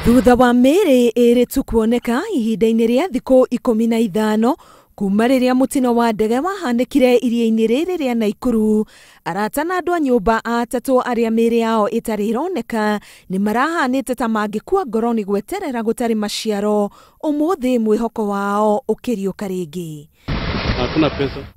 Thutha wa Miiri iratu kuoneka ihinda-ini ria thiku 15 kuma riria mutino wa ndege wahanikire iria-ini riri ria Nakuru, arata na andu a nyumba atatu aria Miiri yao itari ironeka ni marahanite ta mangikua ngoro ni gweterera gutari maciaro umuthi mwihoko wao ukiriuka ringi. Hakuna pesa.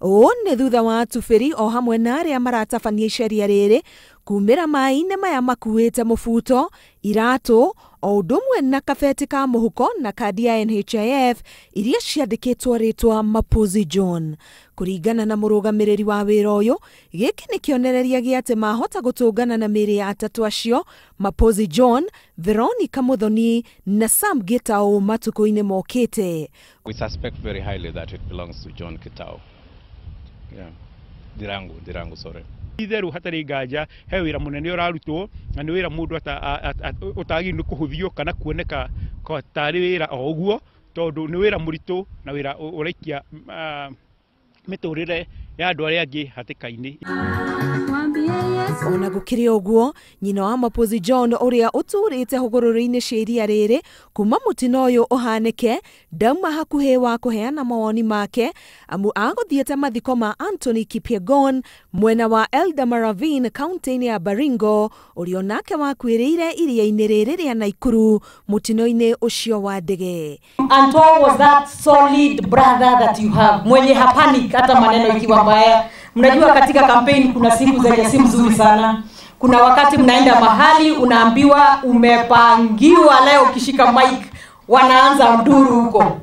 Ni thutha wa atubiri o hamwe na aria maratabania icaria riri kumira mai-ini maya makuite mubuto, iratu, o udumwe na kabeti ka muhuko na kandi ya nhif iria ciandikitwo ritwa Mapozi John. Kuringana na murugamiriri wa wira uyu, giki ni kionereria gia ati mahota gutungana na Miiri ya atatu acio, Mapozi John, Veronica Muthoni na Sam Gitau matuko-ini mokite. We suspect very highly that it belongs to John Kitao. Yeah. Dirangu, sorry. Itheru hatari nganja he wira munene urarutwo na ni wira mundu utagi ni kuhuthio kana kuoneka ko tari wira o uguo tondu ni wira muritu na wira ureikia miturire ya andu aria angi hatikaini. Ona gukiri uguo, nyina wa Mapozi John uria uturite hugururi-ini cia iria riri kuma mutino uyu uhanike ndauma hakuhi wa kuheana mawoni make amu aguthiete mathiko ma Anthony Kipyegon mwena wa Eldamaravine kaunti-ini ya Baringo uria nake wakuiriire iria-ini riri ria Nakuru mutino-ini ucio wa ndege. Anto was that solid brother that you have, mwenye hapanic hata maneno ikiwa mbaya. Mnajua katika campaign kuna siku zenye si mzuri sana. Kuna wakati mnaenda mahali unaambiwa umepangiwa leo ukishika mic wanaanza nduru huko.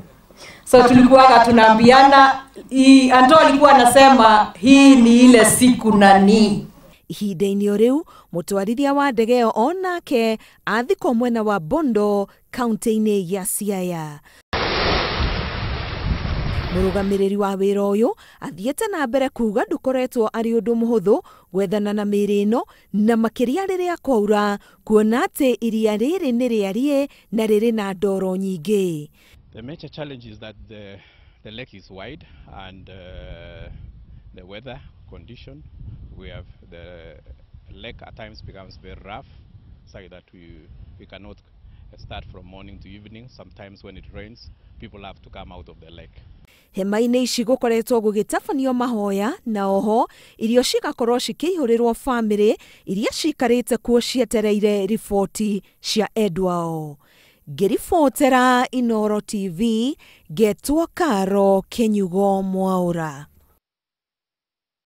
So tulikuwa tunaambiana, Anto alikuwa anasema hii ni ile siku nani. Ihinda-ini riu mutwarithia wa ndege onake athiko mwena wa Bondo kaunti-ini ya Siaya. Murugamiriri wa wira uyu athiete na mbere kuga ndukoretwo ari undu muhuthu gwethana na Miiri ino na makiria riria kwaura kuona ati iria riri ni riarie na riri na ndoro nyingi. The major challenge is that the lake is wide and the weather condition. We have the lake at times becomes very rough, so that we cannot start from morning to evening. Sometimes when it rains, people have to come out of the lake. Hema-ini ici gukoretwo gugitabanio mahoya na oho irio cigakorwo cikiihurirwo family iria cikarite kuo cietereire riboti cia endwao. Ngiribotera Inoro TV, Getwo Karo Kenyugo Mwaura.